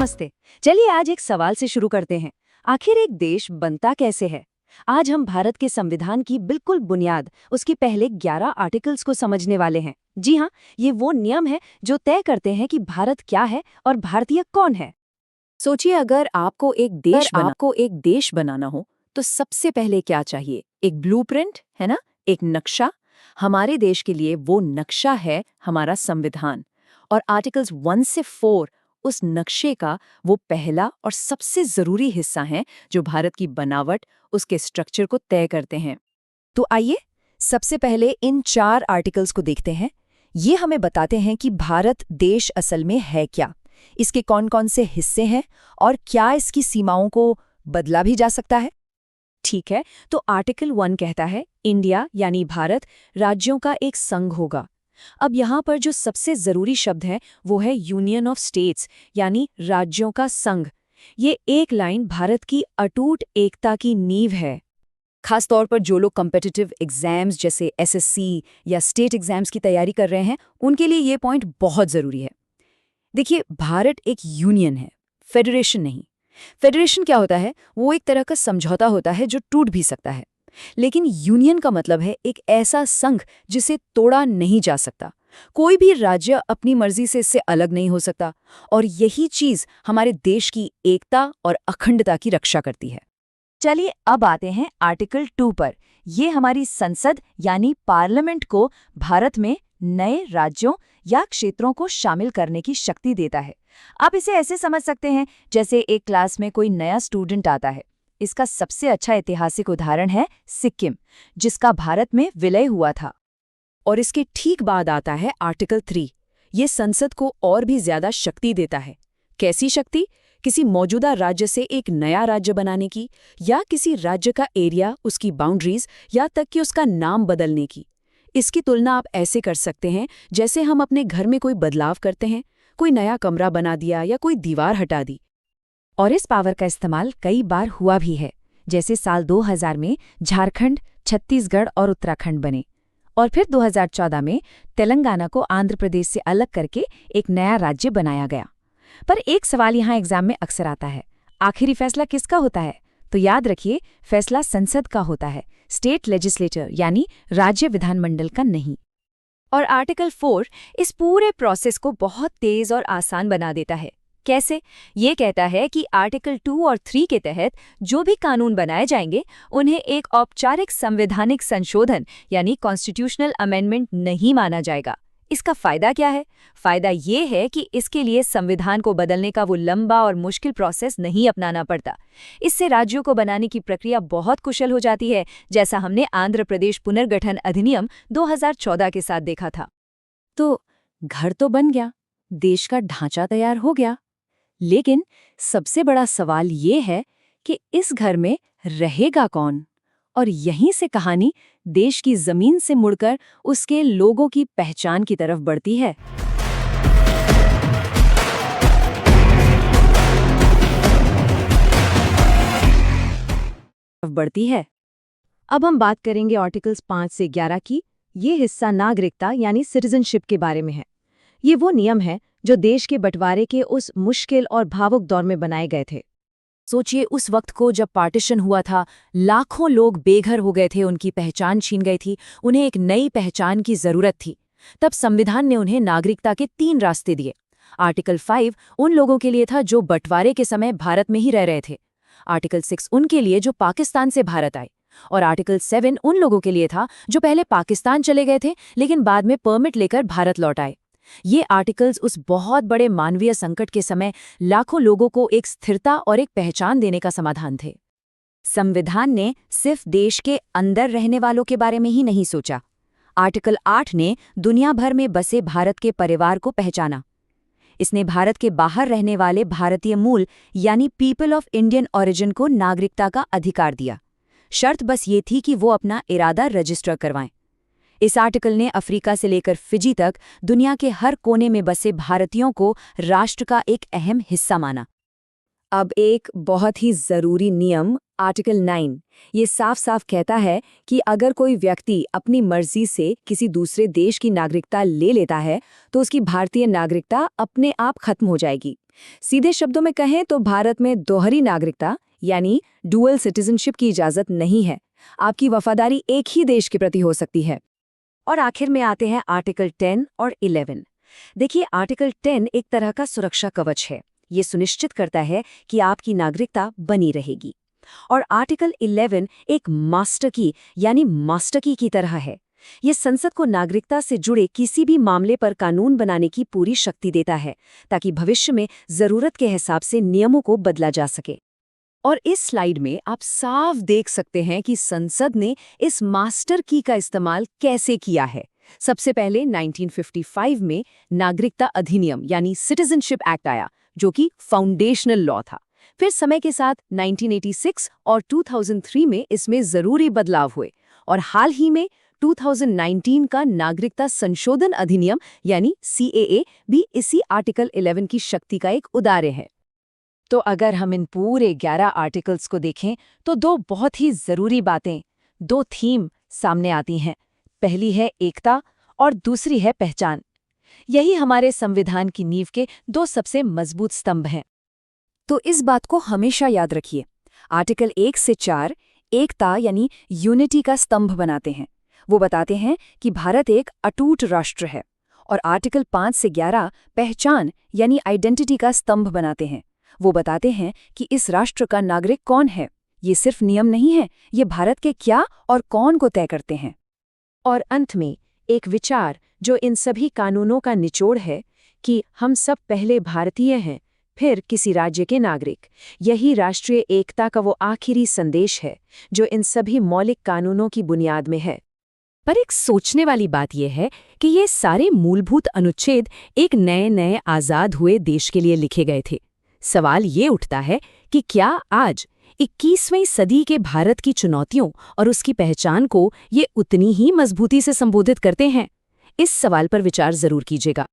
नमस्ते। चलिए आज एक सवाल से शुरू करते हैं। आखिर एक देश बनता कैसे है? आज हम भारत के संविधान की बिल्कुल बुनियाद, उसकी पहले 11 आर्टिकल्स को समझने वाले हैं। जी हाँ, ये वो नियम है जो तय करते हैं कि भारत क्या है और भारतीय कौन है। सोचिए अगर आपको एक देश बनाना हो तो सबसे पहले क्या चाहिए? एक ब्लूप्रिंट, है ना? एक नक्शा। हमारे देश के लिए वो नक्शा है हमारा संविधान। और आर्टिकल्स 1 से 4 उस नक्शे का वो पहला और सबसे जरूरी हिस्सा है जो भारत की बनावट, उसके स्ट्रक्चर को तय करते हैं। तो आइए सबसे पहले इन 4 आर्टिकल्स को देखते हैं। ये हमें बताते हैं कि भारत देश असल में है क्या, इसके कौन-कौन से हिस्से हैं और क्या इसकी सीमाओं को बदला भी जा सकता है। ठीक है, तो आर्टिकल 1 कहता है इंडिया यानी भारत राज्यों का एक संघ होगा। अब यहाँ पर जो सबसे जरूरी शब्द है वो है यूनियन ऑफ स्टेट्स यानी राज्यों का संघ। ये एक लाइन भारत की अटूट एकता की नींव है। खास तौर पर जो लोग कॉम्पिटिटिव एग्जाम्स जैसे एसएससी या स्टेट एग्जाम्स की तैयारी कर रहे हैं, उनके लिए ये पॉइंट बहुत जरूरी है। देखिए, भारत एक यूनियन है, फेडरेशन नहीं। फेडरेशन क्या होता है? वो एक तरह का समझौता होता है जो टूट भी सकता है। लेकिन यूनियन का मतलब है एक ऐसा संघ जिसे तोड़ा नहीं जा सकता। कोई भी राज्य अपनी मर्जी से इससे अलग नहीं हो सकता, और यही चीज हमारे देश की एकता और अखंडता की रक्षा करती है। चलिए अब आते हैं आर्टिकल 2 पर। ये हमारी संसद यानी पार्लियामेंट को भारत में नए राज्यों या क्षेत्रों को शामिल करने की शक्ति देता है। आप इसे ऐसे समझ सकते हैं जैसे एक क्लास में कोई नया स्टूडेंट आता है। इसका सबसे अच्छा ऐतिहासिक उदाहरण है सिक्किम, जिसका भारत में विलय हुआ था। और इसके ठीक बाद आता है आर्टिकल 3। ये संसद को और भी ज्यादा शक्ति देता है। कैसी शक्ति? किसी मौजूदा राज्य से एक नया राज्य बनाने की, या किसी राज्य का एरिया, उसकी बाउंड्रीज, या तक कि उसका नाम बदलने की। इसकी तुलना आप ऐसे कर सकते हैं जैसे हम अपने घर में कोई बदलाव करते हैं, कोई नया कमरा बना दिया या कोई दीवार हटा दी। और इस पावर का इस्तेमाल कई बार हुआ भी है, जैसे साल 2000 में झारखंड, छत्तीसगढ़ और उत्तराखंड बने, और फिर 2014 में तेलंगाना को आंध्र प्रदेश से अलग करके एक नया राज्य बनाया गया। पर एक सवाल यहाँ एग्जाम में अक्सर आता है, आखिरी फैसला किसका होता है? तो याद रखिए, फैसला संसद का होता है, स्टेट लेजिस्लेटर यानी राज्य विधानमंडल का नहीं। और आर्टिकल 4 इस पूरे प्रोसेस को बहुत तेज और आसान बना देता है। कैसे? ये कहता है कि आर्टिकल 2 और 3 के तहत जो भी कानून बनाए जाएंगे, उन्हें एक औपचारिक संवैधानिक संशोधन यानी कॉन्स्टिट्यूशनल अमेंडमेंट नहीं माना जाएगा। इसका फायदा क्या है? फायदा ये है कि इसके लिए संविधान को बदलने का वो लंबा और मुश्किल प्रोसेस नहीं अपनाना पड़ता। इससे राज्यों को बनाने की प्रक्रिया बहुत कुशल हो जाती है, जैसा हमने आंध्र प्रदेश पुनर्गठन अधिनियम 2014 के साथ देखा था। तो घर तो बन गया, देश का ढांचा तैयार हो गया, लेकिन सबसे बड़ा सवाल ये है कि इस घर में रहेगा कौन? और यहीं से कहानी देश की जमीन से मुड़कर उसके लोगों की पहचान की तरफ बढ़ती है। अब हम बात करेंगे आर्टिकल्स 5 से 11 की। ये हिस्सा नागरिकता यानी सिटीजनशिप के बारे में है। ये वो नियम है जो देश के बंटवारे के उस मुश्किल और भावुक दौर में बनाए गए थे। सोचिए उस वक्त को जब पार्टीशन हुआ था, लाखों लोग बेघर हो गए थे, उनकी पहचान छीन गई थी, उन्हें एक नई पहचान की जरूरत थी। तब संविधान ने उन्हें नागरिकता के 3 रास्ते दिए। आर्टिकल 5 उन लोगों के लिए था जो बंटवारे के समय भारत में ही रह रहे थे। आर्टिकल 6 उनके लिए जो पाकिस्तान से भारत आए, और आर्टिकल 7 उन लोगों के लिए था जो पहले पाकिस्तान चले गए थे लेकिन बाद में परमिट लेकर भारत लौट आए। ये आर्टिकल्स उस बहुत बड़े मानवीय संकट के समय लाखों लोगों को एक स्थिरता और एक पहचान देने का समाधान थे। संविधान ने सिर्फ देश के अंदर रहने वालों के बारे में ही नहीं सोचा। आर्टिकल 8 ने दुनिया भर में बसे भारत के परिवार को पहचाना। इसने भारत के बाहर रहने वाले भारतीय मूल यानी पीपल ऑफ इंडियन ओरिजिन को नागरिकता का अधिकार दिया। शर्त बस ये थी कि वो अपना इरादा रजिस्टर करवाएं। इस आर्टिकल ने अफ्रीका से लेकर फिजी तक दुनिया के हर कोने में बसे भारतीयों को राष्ट्र का एक अहम हिस्सा माना। अब एक बहुत ही जरूरी नियम आर्टिकल 9 ये साफ साफ कहता है कि अगर कोई व्यक्ति अपनी मर्जी से किसी दूसरे देश की नागरिकता ले लेता है तो उसकी भारतीय नागरिकता अपने आप खत्म हो जाएगी। सीधे शब्दों में कहें तो भारत में दोहरी नागरिकता यानी डुअल सिटीजनशिप की इजाजत नहीं है। आपकी वफादारी एक ही देश के प्रति हो सकती है। और आखिर में आते हैं आर्टिकल 10 और 11। देखिए, आर्टिकल 10 एक तरह का सुरक्षा कवच है। ये सुनिश्चित करता है कि आपकी नागरिकता बनी रहेगी। और आर्टिकल 11 एक मास्टर की की तरह है। ये संसद को नागरिकता से जुड़े किसी भी मामले पर कानून बनाने की पूरी शक्ति देता है, ताकि भविष्य में जरूरत के हिसाब से नियमों को बदला जा सके। और इस स्लाइड में आप साफ देख सकते हैं कि संसद ने इस मास्टर की का इस्तेमाल कैसे किया है। सबसे पहले 1955 में नागरिकता अधिनियम यानी सिटीजनशिप एक्ट आया, जो कि फाउंडेशनल लॉ था। फिर समय के साथ 1986 और 2003 में इसमें जरूरी बदलाव हुए, और हाल ही में 2019 का नागरिकता संशोधन अधिनियम यानी CAA भी इसी आर्टिकल 11 की शक्ति का एक उदाहरण है। तो अगर हम इन पूरे 11 आर्टिकल्स को देखें तो दो बहुत ही जरूरी बातें, दो थीम सामने आती हैं। पहली है एकता और दूसरी है पहचान। यही हमारे संविधान की नींव के दो सबसे मजबूत स्तंभ हैं। तो इस बात को हमेशा याद रखिए। आर्टिकल 1 से 4 एकता यानी यूनिटी का स्तंभ बनाते हैं। वो बताते हैं कि भारत एक अटूट राष्ट्र है। और आर्टिकल 5 से 11 पहचान यानी आइडेंटिटी का स्तंभ बनाते हैं। वो बताते हैं कि इस राष्ट्र का नागरिक कौन है। ये सिर्फ नियम नहीं है, ये भारत के क्या और कौन को तय करते हैं। और अंत में एक विचार जो इन सभी कानूनों का निचोड़ है कि हम सब पहले भारतीय हैं, फिर किसी राज्य के नागरिक। यही राष्ट्रीय एकता का वो आखिरी संदेश है जो इन सभी मौलिक कानूनों की बुनियाद में है। पर एक सोचने वाली बात यह है कि ये सारे मूलभूत अनुच्छेद एक नए आज़ाद हुए देश के लिए लिखे गए थे। सवाल ये उठता है कि क्या आज 21वीं सदी के भारत की चुनौतियों और उसकी पहचान को ये उतनी ही मजबूती से संबोधित करते हैं? इस सवाल पर विचार जरूर कीजिएगा।